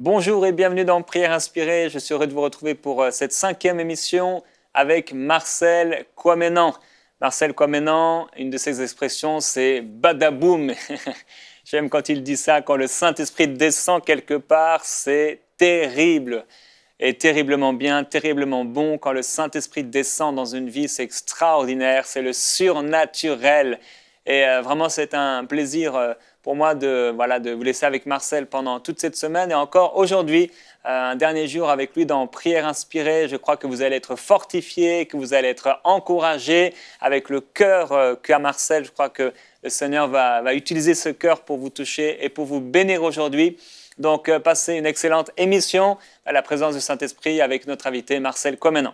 Bonjour et bienvenue dans Prière Inspirée. Je suis heureux de vous retrouver pour cette 5e émission avec Marcel Kouamenan. Marcel Kouamenan, une de ses expressions, c'est « badaboum ». J'aime quand il dit ça, quand le Saint-Esprit descend quelque part, c'est terrible. Et terriblement bien, terriblement bon. Quand le Saint-Esprit descend dans une vie, c'est extraordinaire, c'est le surnaturel. Et vraiment, c'est un plaisir pour moi de vous laisser avec Marcel pendant toute cette semaine. Et encore aujourd'hui, un dernier jour avec lui dans Prière Inspirée. Je crois que vous allez être fortifiés, que vous allez être encouragés avec le cœur qu'a Marcel. Je crois que le Seigneur va utiliser ce cœur pour vous toucher et pour vous bénir aujourd'hui. Donc, passez une excellente émission à la présence du Saint-Esprit avec notre invité Marcel Kouamenan.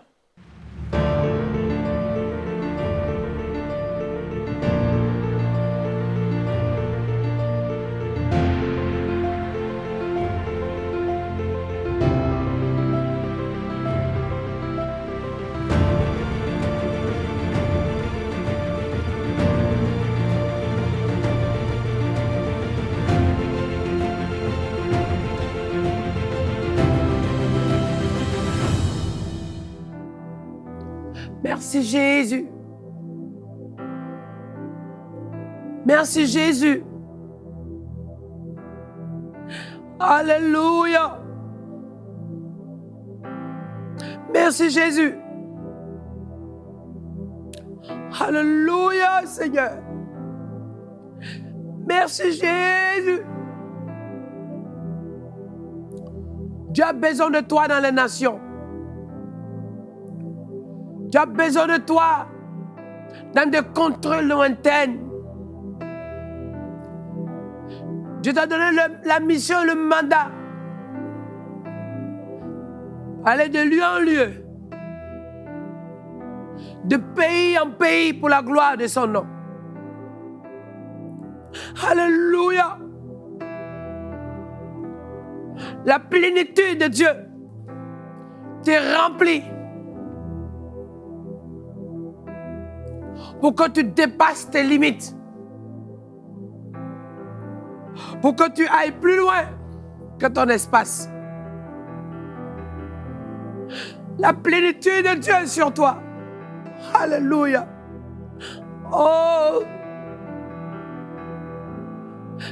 Merci Jésus. Merci Jésus. Alléluia. Merci Jésus. Alléluia Seigneur. Merci Jésus. Dieu a besoin de toi dans les nations. Dieu a besoin de toi dans des contrées lointaines. Dieu t'a donné la mission, le mandat. Aller de lieu en lieu, de pays en pays pour la gloire de son nom. Alléluia. La plénitude de Dieu t'est remplie pour que tu dépasses tes limites, pour que tu ailles plus loin que ton espace. La plénitude de Dieu est sur toi. Alléluia. Oh,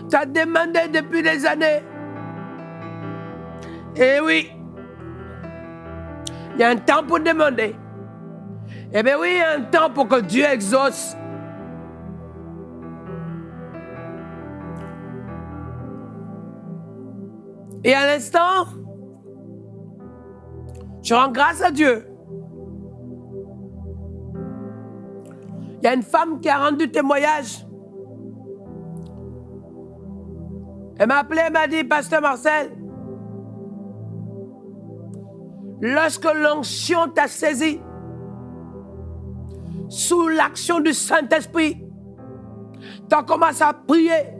tu as demandé depuis des années. Eh oui, il y a un temps pour demander. Eh bien oui, il y a un temps pour que Dieu exauce. Et à l'instant, je rends grâce à Dieu. Il y a une femme qui a rendu témoignage. Elle m'a appelé, elle m'a dit, Pasteur Marcel, lorsque l'onction t'a saisi, sous l'action du Saint-Esprit, tu as commencé à prier.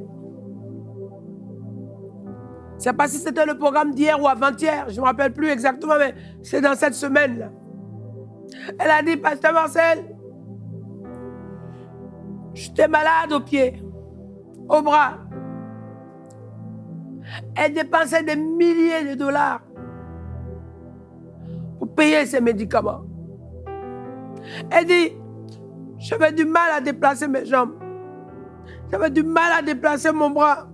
Je ne sais pas si c'était le programme d'hier ou avant-hier, je ne me rappelle plus exactement, mais c'est dans cette semaine-là. Elle a dit, Pasteur Marcel, j'étais malade aux pieds, aux bras. Elle dépensait des milliers de dollars pour payer ses médicaments. Elle dit, j'avais du mal à déplacer mes jambes. J'avais du mal à déplacer mon bras.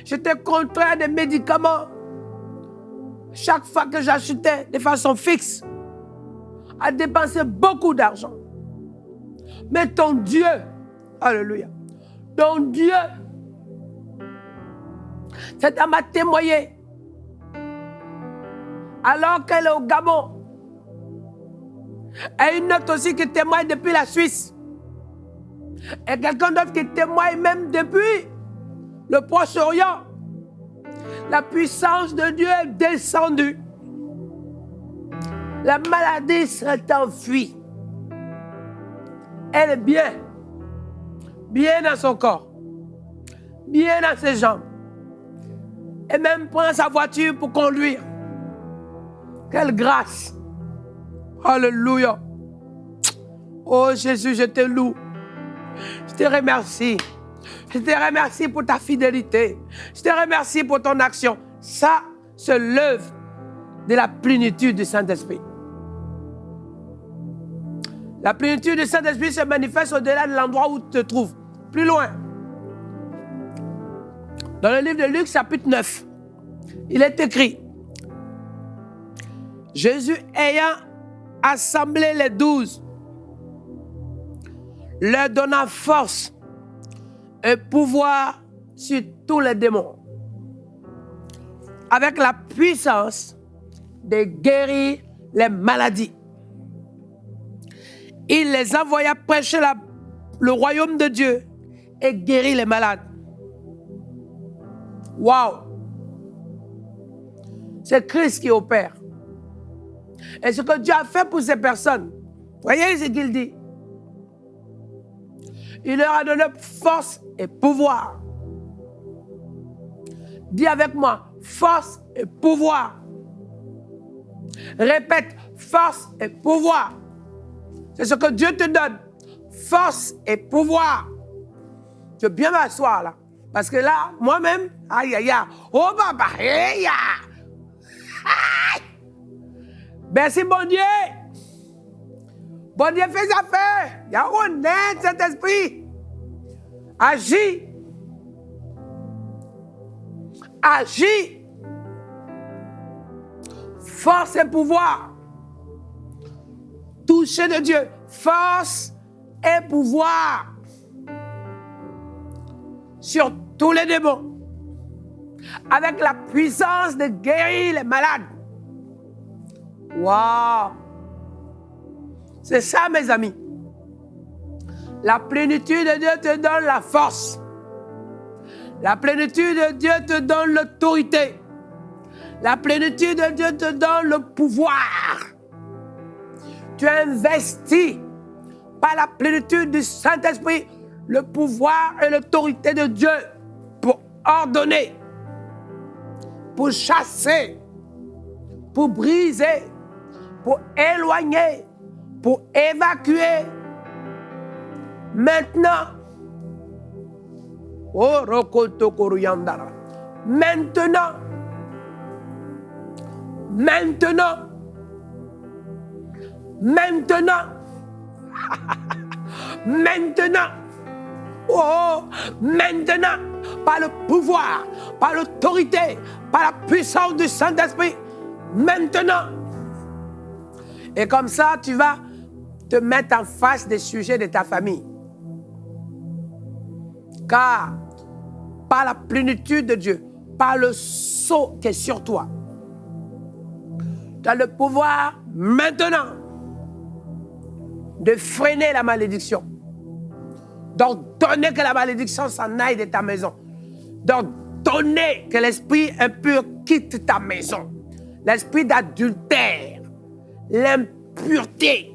J'étais contraint à des médicaments. Chaque fois que j'achetais de façon fixe, à dépenser beaucoup d'argent. Mais ton Dieu, alléluia, ton Dieu, cette dame a témoigné. Alors qu'elle est au Gabon, et une autre aussi qui témoigne depuis la Suisse. Et quelqu'un d'autre qui témoigne même depuis le Proche-Orient. La puissance de Dieu est descendue. La maladie s'est enfuie. Elle est bien. Bien dans son corps. Bien dans ses jambes. Et même prend sa voiture pour conduire. Quelle grâce. Alléluia. Oh Jésus, je te loue. Je te remercie. Je te remercie pour ta fidélité. Je te remercie pour ton action. Ça, c'est l'œuvre de la plénitude du Saint-Esprit. La plénitude du Saint-Esprit se manifeste au-delà de l'endroit où tu te trouves. Plus loin. Dans le livre de Luc, chapitre 9, il est écrit: Jésus ayant assemblé les 12, leur donnant force et pouvoir sur tous les démons, avec la puissance de guérir les maladies. Il les envoya prêcher le royaume de Dieu et guérir les malades. Waouh! C'est Christ qui opère. Et ce que Dieu a fait pour ces personnes, voyez ce qu'il dit. Il leur a donné force et pouvoir. Dis avec moi, force et pouvoir. Répète, force et pouvoir. C'est ce que Dieu te donne. Force et pouvoir. Je veux bien m'asseoir là. Parce que là, moi-même, aïe, aïe, aïe. Oh, papa, aïe, aïe. Merci, bon Dieu. Bon Dieu fait sa affaire. Il y a honnête cet esprit. Agis. Agis. Force et pouvoir. Toucher de Dieu. Force et pouvoir. Sur tous les démons. Avec la puissance de guérir les malades. Waouh! C'est ça, mes amis. La plénitude de Dieu te donne la force. La plénitude de Dieu te donne l'autorité. La plénitude de Dieu te donne le pouvoir. Tu investis par la plénitude du Saint-Esprit le pouvoir et l'autorité de Dieu pour ordonner, pour chasser, pour briser, pour éloigner, pour évacuer. Maintenant, oh, Rokoto Koruyandara. Maintenant, oh, maintenant, par le pouvoir, par l'autorité, par la puissance du Saint-Esprit, maintenant. Et comme ça, tu vas te mettre en face des sujets de ta famille. Car, par la plénitude de Dieu, par le sceau qui est sur toi, tu as le pouvoir maintenant de freiner la malédiction. D'ordonner que la malédiction s'en aille de ta maison. D'ordonner que l'esprit impur quitte ta maison. L'esprit d'adultère, l'impureté.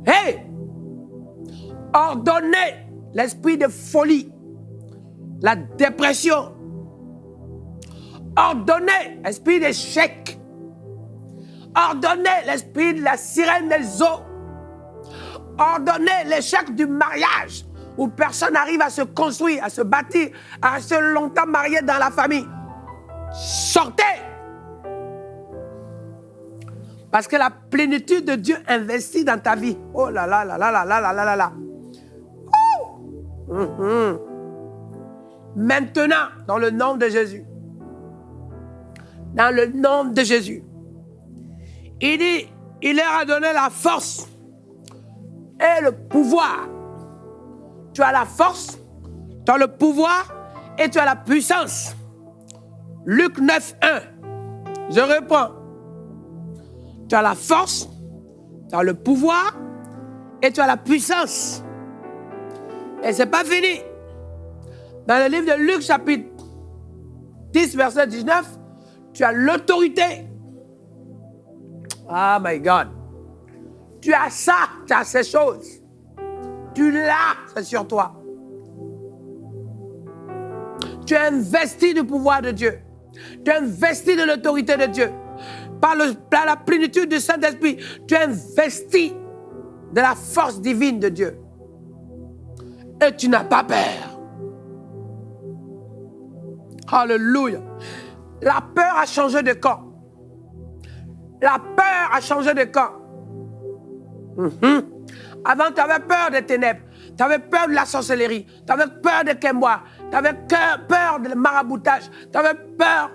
Hey! Ordonner l'esprit de folie, la dépression. Ordonner l'esprit d'échec. Ordonner l'esprit de la sirène des eaux. Ordonner l'échec du mariage où personne n'arrive à se construire, à se bâtir, à rester longtemps marié dans la famille. Sortez! Parce que la plénitude de Dieu investit dans ta vie. Oh là là là là là là là là là là. Maintenant, dans le nom de Jésus. Dans le nom de Jésus. Il dit, il leur a donné la force et le pouvoir. Tu as la force, tu as le pouvoir et tu as la puissance. Luc 9, 1. Je reprends. Tu as la force, tu as le pouvoir et tu as la puissance. Et ce n'est pas fini. Dans le livre de Luc, chapitre 10, verset 19, tu as l'autorité. Oh my God. Tu as ça, tu as ces choses. Tu l'as, c'est sur toi. Tu es investi du pouvoir de Dieu. Tu es investi de l'autorité de Dieu. Par la plénitude du Saint-Esprit, tu es investi de la force divine de Dieu. Et tu n'as pas peur. Alléluia. La peur a changé de camp. La peur a changé de camp. Avant, tu avais peur des ténèbres. Tu avais peur de la sorcellerie. Tu avais peur de Kemwa. Tu avais peur de maraboutage. Tu avais peur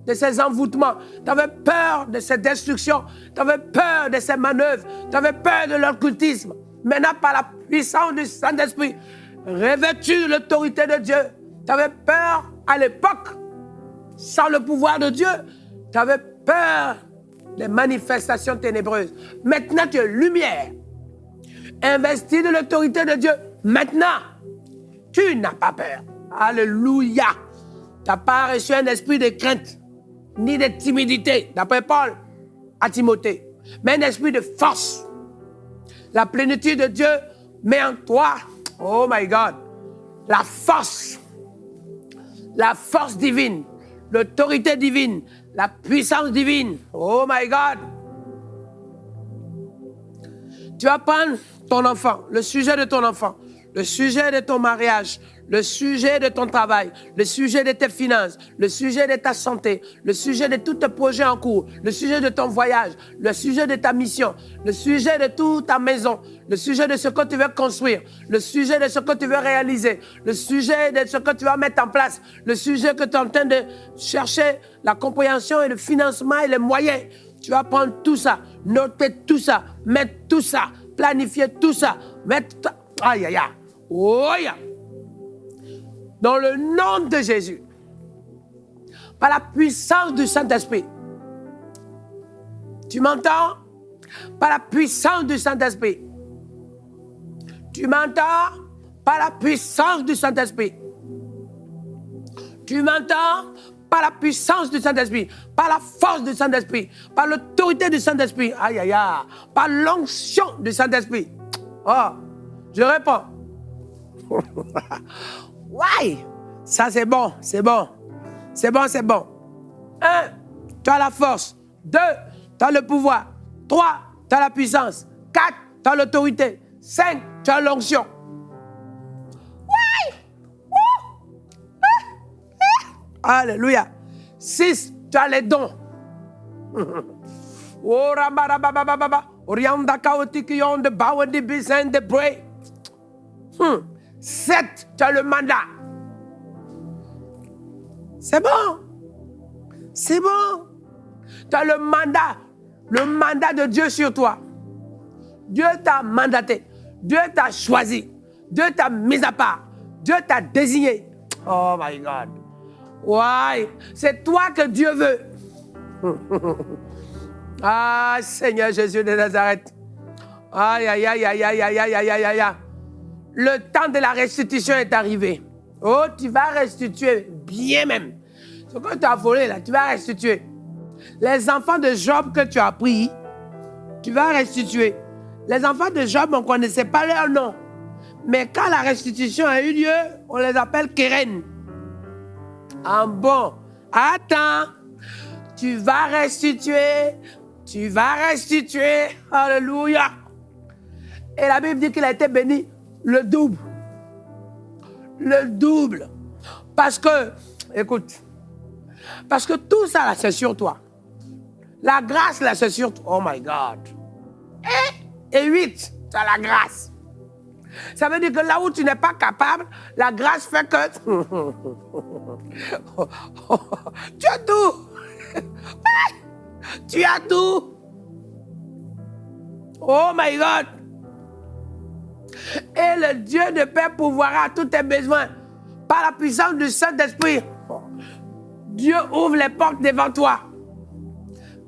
de ces envoûtements. Tu avais peur de ces destructions. Tu avais peur de ces manœuvres. Tu avais peur de l'occultisme. Maintenant, par la puissance du Saint-Esprit, revêtu de l'autorité de Dieu, tu avais peur à l'époque. Sans le pouvoir de Dieu, tu avais peur des manifestations ténébreuses. Maintenant, tu es lumière. Investi de l'autorité de Dieu. Maintenant, tu n'as pas peur. Alléluia. Tu n'as pas reçu un esprit de crainte, ni de timidité, d'après Paul à Timothée, mais un esprit de force. La plénitude de Dieu met en toi, oh my God, la force divine, l'autorité divine, la puissance divine. Oh my God. Tu vas prendre ton enfant, le sujet de ton enfant, le sujet de ton mariage, le sujet de ton travail, le sujet de tes finances, le sujet de ta santé, le sujet de tous tes projets en cours, le sujet de ton voyage, le sujet de ta mission, le sujet de toute ta maison, le sujet de ce que tu veux construire, le sujet de ce que tu veux réaliser, le sujet de ce que tu vas mettre en place, le sujet que tu es en train de chercher, la compréhension et le financement et les moyens. Tu vas prendre tout ça, noter tout ça, mettre tout ça, planifier tout ça, mettre... Aïe, aïe, aïe. Oh, yeah. Dans le nom de Jésus, par la puissance du Saint-Esprit, tu m'entends? Par la puissance du Saint-Esprit. Tu m'entends? Par la puissance du Saint-Esprit. Tu m'entends? Par la puissance du Saint-Esprit, par la force du Saint-Esprit, par l'autorité du Saint-Esprit, aïe, aïe, aïe, par l'onction du Saint-Esprit. Oh, je réponds. Ouais, ça c'est bon, c'est bon. C'est bon, c'est bon. 1, tu as la force. 2, tu as le pouvoir. 3, tu as la puissance. 4, tu as l'autorité. 5, tu as l'onction. Ouais. Alléluia. 6, tu as les dons. Oh, rabababababa. Orianda kaotikion de bawen de bizen de bray. 7, tu as le mandat. C'est bon. C'est bon. Tu as le mandat de Dieu sur toi. Dieu t'a mandaté. Dieu t'a choisi. Dieu t'a mis à part. Dieu t'a désigné. Oh my God. Ouais, c'est toi que Dieu veut. Ah, Seigneur Jésus de Nazareth. Aïe, aïe, aïe, aïe, aïe, aïe, aïe, aïe, aïe, aïe. Le temps de la restitution est arrivé. Oh, tu vas restituer, bien même. Ce que tu as volé là, tu vas restituer. Les enfants de Job que tu as pris, tu vas restituer. Les enfants de Job, on ne connaissait pas leur nom. Mais quand la restitution a eu lieu, on les appelle Kéren. Ah bon, attends, tu vas restituer, alléluia. Et la Bible dit qu'il a été béni le double. Parce que, écoute, parce que tout ça là, c'est sur toi. La grâce là, c'est sur toi. Oh my God. Et 8, tu as la grâce. Ça veut dire que là où tu n'es pas capable, la grâce fait que tu as tout. Tu as tout. Oh my God. Et le Dieu de paix pourvoira à tous tes besoins par la puissance du Saint-Esprit. Dieu ouvre les portes devant toi.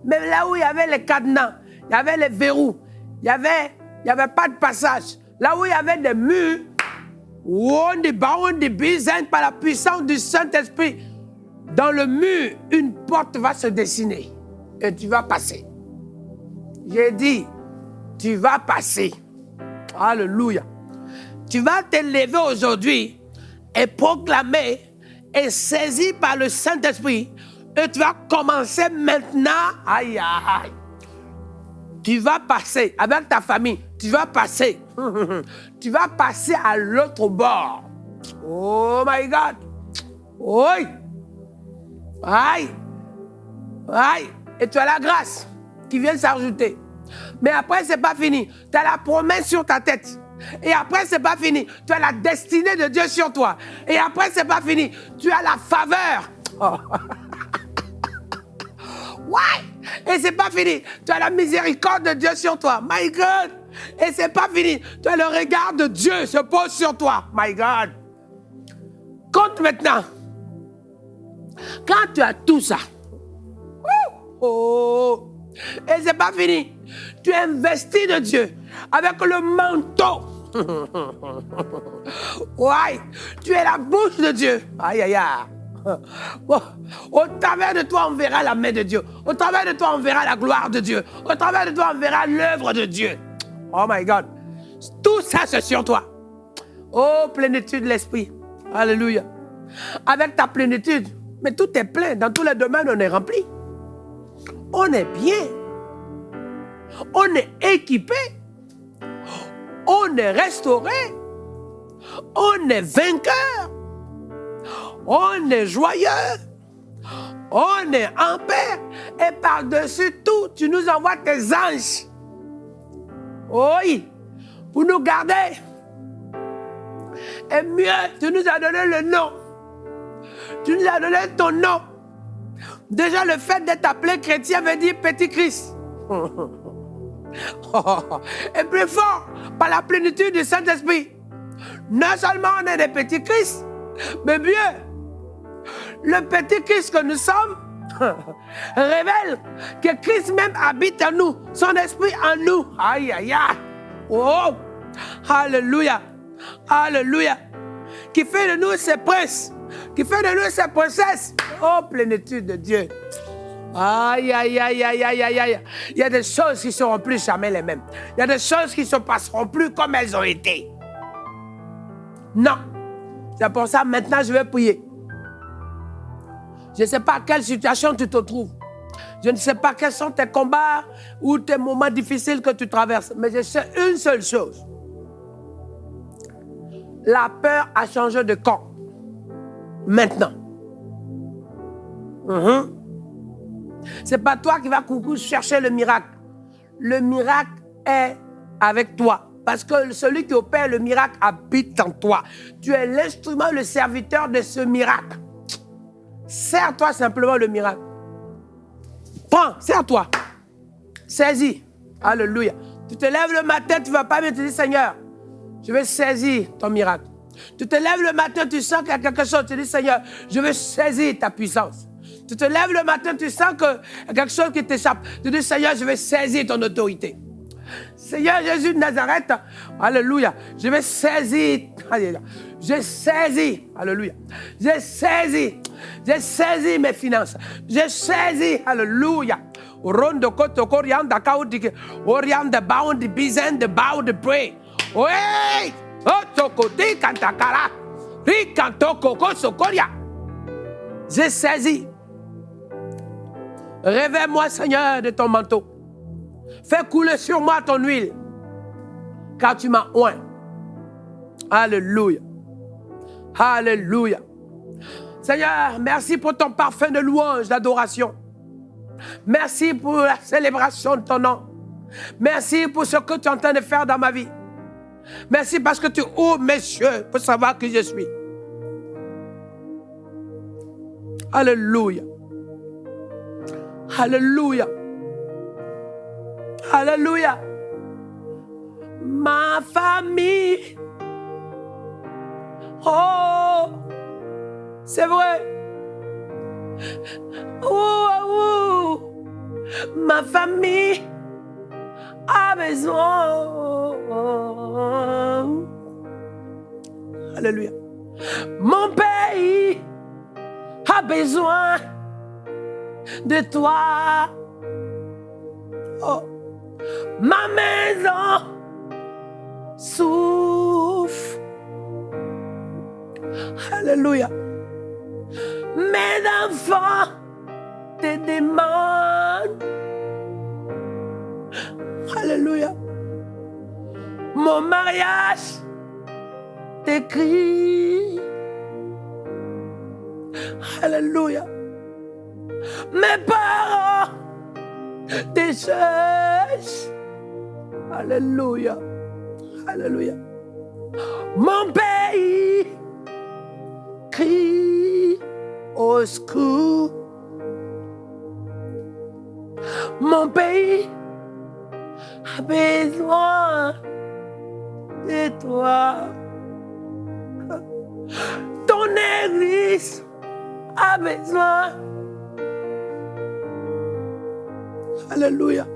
Mais là où il y avait les cadenas, il y avait les verrous, il y avait pas de passage. Là où il y avait des murs, par la puissance du Saint-Esprit, dans le mur, une porte va se dessiner et tu vas passer. J'ai dit, tu vas passer. Alléluia. Tu vas te lever aujourd'hui et proclamer et saisir par le Saint-Esprit et tu vas commencer maintenant. Aïe, aïe. Tu vas passer avec ta famille. Tu vas passer. Tu vas passer à l'autre bord. Oh my God. Oui. Aïe. Aïe. Et tu as la grâce qui vient s'ajouter. Mais après, c'est pas fini. Tu as la promesse sur ta tête. Et après, c'est pas fini. Tu as la destinée de Dieu sur toi. Et après, c'est pas fini. Tu as la faveur. Oh. Ouais. Et c'est pas fini. Tu as la miséricorde de Dieu sur toi. My God. Et c'est pas fini. Tu as le regard de Dieu se pose sur toi. My God. Compte maintenant. Quand tu as tout ça. Oh. Et c'est pas fini. Tu es investi de Dieu avec le manteau. Ouais. Tu es la bouche de Dieu. Aïe, aïe, aïe. Bon. Au travers de toi, on verra la main de Dieu. Au travers de toi, on verra la gloire de Dieu. Au travers de toi, on verra l'œuvre de Dieu. Oh my God. Tout ça, c'est sur toi. Oh, plénitude de l'esprit. Alléluia. Avec ta plénitude, mais tout est plein. Dans tous les domaines, on est rempli. On est bien. On est équipé. On est restauré. On est vainqueur. On est joyeux. On est en paix. Et par-dessus tout, tu nous envoies tes anges. Oui. Pour nous garder. Et mieux, tu nous as donné le nom. Tu nous as donné ton nom. Déjà, le fait d'être appelé chrétien veut dire petit Christ. Et plus fort, par la plénitude du Saint-Esprit. Non seulement on est des petits Christ, mais mieux, le petit Christ que nous sommes révèle que Christ même habite en nous, son esprit en nous. Aïe, aïe, aïe. Oh, alléluia, alléluia. Qui fait de nous ses princes, qui fait de nous ses princesses. Oh, plénitude de Dieu. Aïe, aïe, aïe, aïe, aïe, aïe, aïe. Il y a des choses qui ne seront plus jamais les mêmes. Il y a des choses qui ne se passeront plus comme elles ont été. Non. C'est pour ça, maintenant, je vais prier. Je ne sais pas quelle situation tu te trouves. Je ne sais pas quels sont tes combats ou tes moments difficiles que tu traverses. Mais je sais une seule chose. La peur a changé de camp. Maintenant. C'est pas toi qui vas coucou chercher le miracle. Le miracle est avec toi. Parce que celui qui opère le miracle habite en toi. Tu es l'instrument, le serviteur de ce miracle. Sers-toi simplement le miracle. Prends, sers-toi. Saisis. Alléluia. Tu te lèves le matin, tu ne vas pas me dire, Seigneur, je vais saisir ton miracle. Tu te lèves le matin, tu sens qu'il y a quelque chose, tu dis, Seigneur, je veux saisir ta puissance. Tu te lèves le matin, tu sens qu'il y a quelque chose qui t'échappe. Tu dis, Seigneur, je vais saisir ton autorité. Seigneur Jésus de Nazareth, alléluia, je vais saisir, alléluia, j'ai saisi, alléluia, j'ai saisi mes finances, j'ai saisi, alléluia, rondo koto korianda kaudike, orianda bound bizen de bound pray, oui, otokoti kantakara, rikantoko kosokoria, j'ai saisi. Réveille-moi, Seigneur, de ton manteau. Fais couler sur moi ton huile, car tu m'as oint. Alléluia. Alléluia. Seigneur, merci pour ton parfum de louange, d'adoration. Merci pour la célébration de ton nom. Merci pour ce que tu es en train de faire dans ma vie. Merci parce que tu ouvres mes yeux pour savoir qui je suis. Alléluia. Alléluia. Alléluia. Ma famille. Oh, c'est vrai. Oh, ma famille a besoin. Alléluia. Mon pays a besoin de toi. Oh. Ma maison souffre. Alléluia. Mes enfants te demandent. Alléluia. Mon mariage t'écrit. Alléluia. Mes parents te cherchent. Alléluia. Alléluia. Mon pays crie au secours. Mon pays a besoin de toi. Ton église a besoin. Alléluia.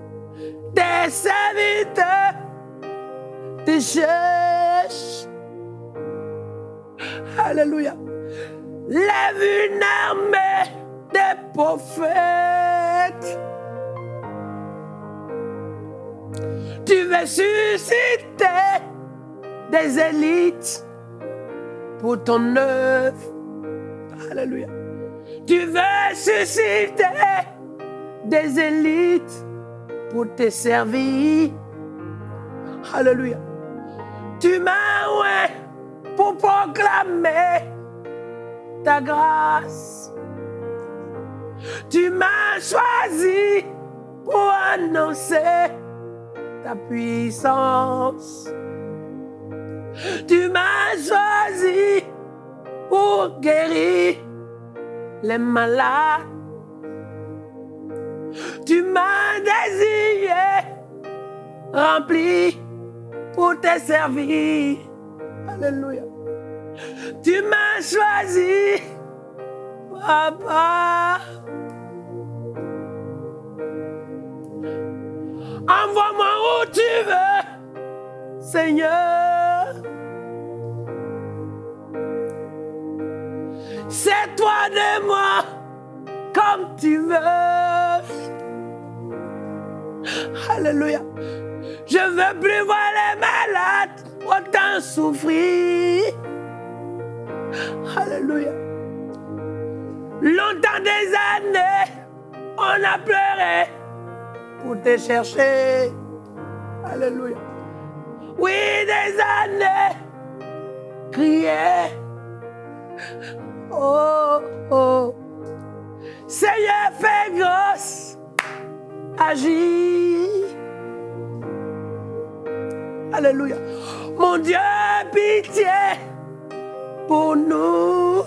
Tes serviteurs te cherchent. Alléluia. Lève une armée de prophètes. Tu veux susciter des élites pour ton œuvre. Alléluia. Tu veux susciter des élites pour te servir. Alléluia. Tu m'as oint pour proclamer ta grâce. Tu m'as choisi pour annoncer ta puissance. Tu m'as choisi pour guérir les malades. Tu m'as désiré rempli pour te servir. Alléluia. Tu m'as choisi, Papa. Envoie-moi où tu veux, Seigneur. C'est toi de moi comme tu veux. Alléluia. Je veux plus voir les malades autant souffrir. Alléluia. Longtemps des années, on a pleuré pour te chercher. Alléluia. Oui, des années, crier. Oh, oh. Seigneur, fais grâce, agis. Alléluia. Mon Dieu, pitié pour nous.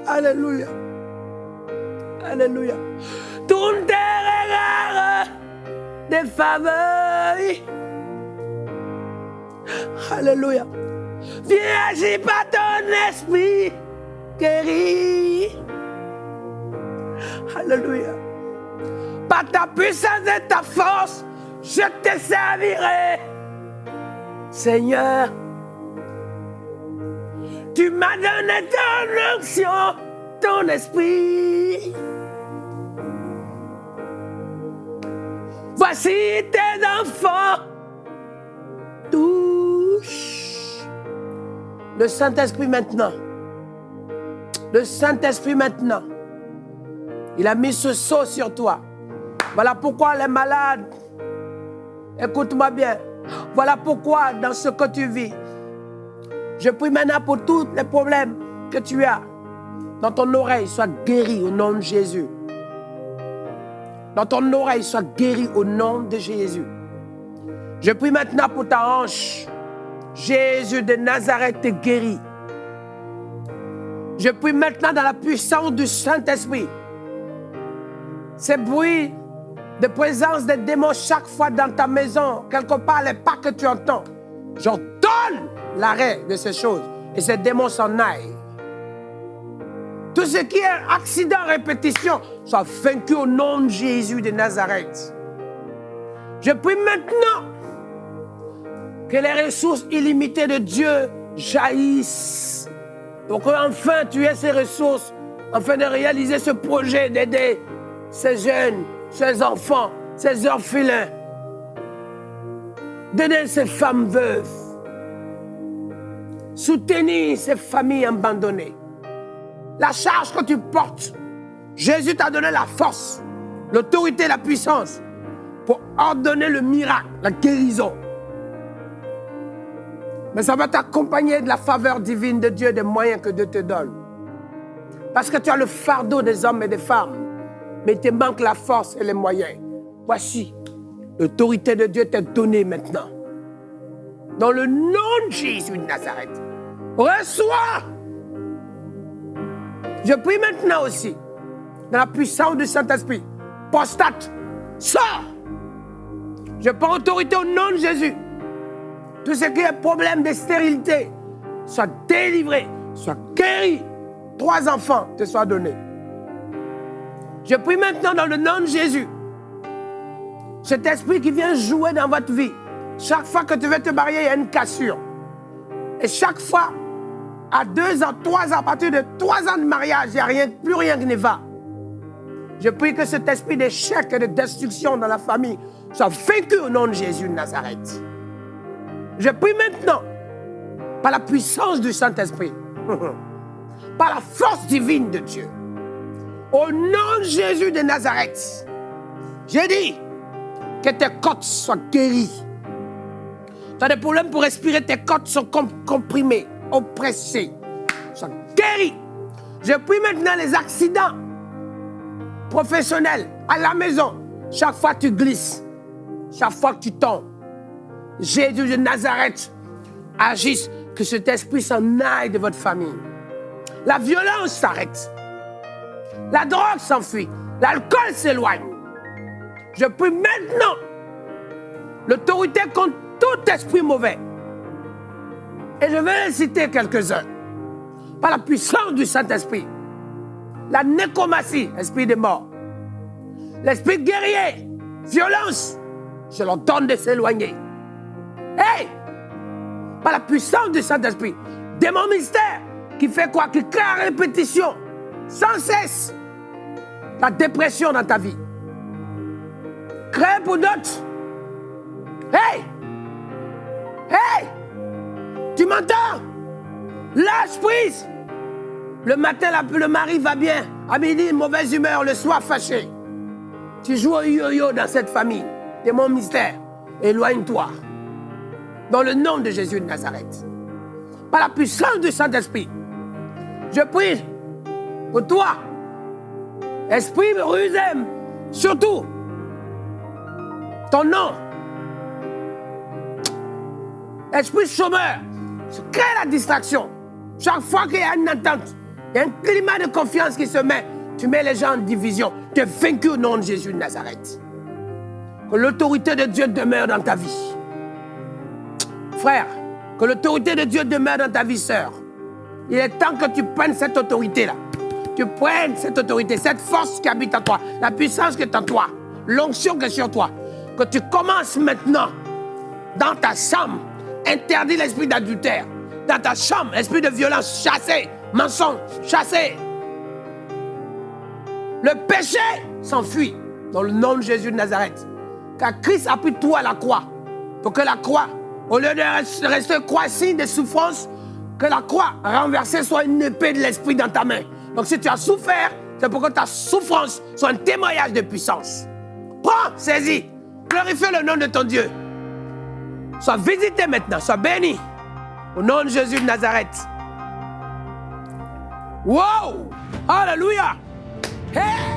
Alléluia. Alléluia. Tourne tes regards de faveur. Alléluia. Viens agir par ton esprit guéri. Alléluia. Par ta puissance et ta force, je te servirai. Seigneur, tu m'as donné ton onction, ton esprit. Voici tes enfants. Touche le Saint-Esprit maintenant. Le Saint-Esprit maintenant. Il a mis ce sceau sur toi. Voilà pourquoi les malades, écoute-moi bien. Voilà pourquoi dans ce que tu vis, je prie maintenant pour tous les problèmes que tu as. Dans ton oreille, sois guéri au nom de Jésus. Dans ton oreille, sois guéri au nom de Jésus. Je prie maintenant pour ta hanche. Jésus de Nazareth te guérit. Je prie maintenant dans la puissance du Saint-Esprit. Ces bruits de présence des démons chaque fois dans ta maison, quelque part, les pas que tu entends, j'ordonne l'arrêt de ces choses et ces démons s'en aillent. Tout ce qui est accident, répétition, soit vaincu au nom de Jésus de Nazareth. Je prie maintenant que les ressources illimitées de Dieu jaillissent pour qu'enfin tu aies ces ressources, afin de réaliser ce projet d'aider ces jeunes, ces enfants, ces orphelins, d'aider ces femmes veuves, soutenir ces familles abandonnées. La charge que tu portes, Jésus t'a donné la force, l'autorité, la puissance pour ordonner le miracle, la guérison. Mais ça va t'accompagner de la faveur divine de Dieu, des moyens que Dieu te donne. Parce que tu as le fardeau des hommes et des femmes. mais il te manque la force et les moyens. Voici, l'autorité de Dieu t'est donnée maintenant. Dans le nom de Jésus de Nazareth, reçois. Je prie maintenant aussi, dans la puissance du Saint-Esprit, prostate, sors. Je prends autorité au nom de Jésus. Tout ce qui est problème de stérilité, soit délivré, soit guéri. 3 enfants te soient donnés. Je prie maintenant dans le nom de Jésus. Cet esprit qui vient jouer dans votre vie. Chaque fois que tu veux te marier, il y a une cassure. Et chaque fois, à 2 ans, 3 ans, à partir de 3 ans de mariage, il n'y a plus rien qui ne va. Je prie que cet esprit d'échec et de destruction dans la famille soit vaincu au nom de Jésus de Nazareth. Je prie maintenant, par la puissance du Saint-Esprit, par la force divine de Dieu, au nom de Jésus de Nazareth, j'ai dit que tes côtes soient guéries. Tu as des problèmes pour respirer, tes côtes sont comprimées, oppressées, soient guéries. Je prie maintenant les accidents professionnels à la maison. Chaque fois que tu glisses, chaque fois que tu tombes, Jésus de Nazareth agisse, que cet esprit s'en aille de votre famille. La violence s'arrête. La drogue s'enfuit. L'alcool s'éloigne. Je prie maintenant l'autorité contre tout esprit mauvais. Et je vais citer quelques-uns. Par la puissance du Saint-Esprit. La nécromancie, esprit de mort. L'esprit guerrier, violence, je leur donne de s'éloigner. Hey! Par la puissance du Saint-Esprit, démon mystère qui fait quoi? Qui crée à répétition, sans cesse, la dépression dans ta vie. Crée pour d'autres. Hey! Hey! Tu m'entends? Lâche prise. Le matin, le mari va bien. À midi, mauvaise humeur. Le soir, fâché. Tu joues au yo-yo dans cette famille. Démon mystère. Éloigne-toi. Dans le nom de Jésus de Nazareth. Par la puissance du Saint-Esprit. Je prie pour toi. Esprit rusé. Surtout. Ton nom. Esprit chômeur. Crée la distraction. Chaque fois qu'il y a une attente, il y a un climat de confiance qui se met. Tu mets les gens en division. Tu es vaincu au nom de Jésus de Nazareth. Que l'autorité de Dieu demeure dans ta vie. Frère, que l'autorité de Dieu demeure dans ta vie, sœur. Il est temps que tu prennes cette autorité-là. Tu prennes cette autorité, cette force qui habite en toi, la puissance qui est en toi, l'onction qui est sur toi. Que tu commences maintenant, dans ta chambre, interdis l'esprit d'adultère. Dans ta chambre, esprit de violence, chassé. Mensonge, chassé. Le péché s'enfuit dans le nom de Jésus de Nazareth. Car Christ a pris toi à la croix. Pour que la croix, au lieu de rester croix signe de souffrance, que la croix renversée soit une épée de l'esprit dans ta main. Donc si tu as souffert, c'est pour que ta souffrance soit un témoignage de puissance. Prends, saisis, glorifie le nom de ton Dieu. Sois visité maintenant, sois béni. Au nom de Jésus de Nazareth. Wow! Alléluia! Hey!